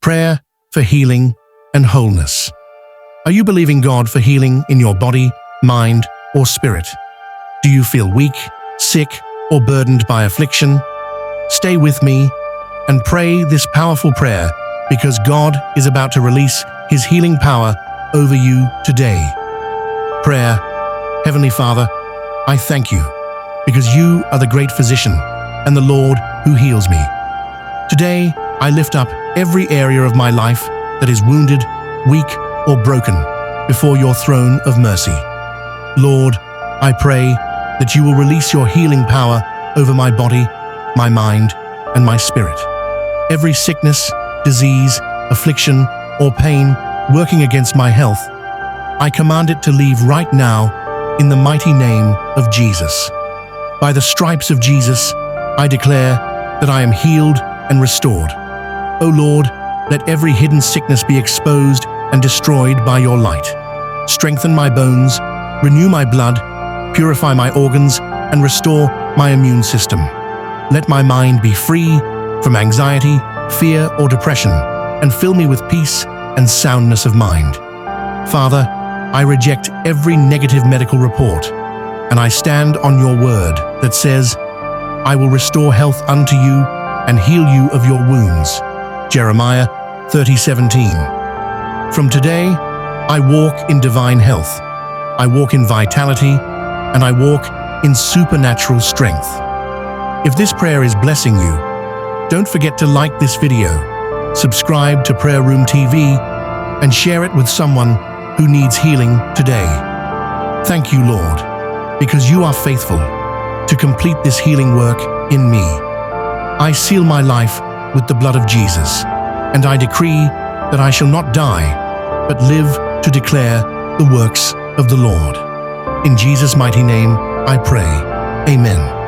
Prayer for healing and wholeness. Are you believing God for healing in your body, mind, or spirit? Do you feel weak, sick, or burdened by affliction? Stay with me and pray this powerful prayer because God is about to release His healing power over you today. Prayer. Heavenly Father, I thank you because you are the great physician and the Lord who heals me. Today, I lift up every area of my life that is wounded, weak, or broken before your throne of mercy. Lord, I pray that you will release your healing power over my body, my mind, and my spirit. Every sickness, disease, affliction, or pain working against my health, I command it to leave right now in the mighty name of Jesus. By the stripes of Jesus, I declare that I am healed and restored. O Lord, let every hidden sickness be exposed and destroyed by your light. Strengthen my bones, renew my blood, purify my organs, and restore my immune system. Let my mind be free from anxiety, fear, or depression, and fill me with peace and soundness of mind. Father, I reject every negative medical report, and I stand on your word that says, I will restore health unto you and heal you of your wounds. Jeremiah 30:17. From today, I walk in divine health. I walk in vitality, and I walk in supernatural strength. If this prayer is blessing you, don't forget to like this video, subscribe to Prayer Room TV, and share it with someone who needs healing today. Thank you, Lord, because you are faithful to complete this healing work in me. I seal my life with the blood of Jesus, and I decree that I shall not die, but live to declare the works of the Lord. In Jesus' mighty name, I pray. Amen.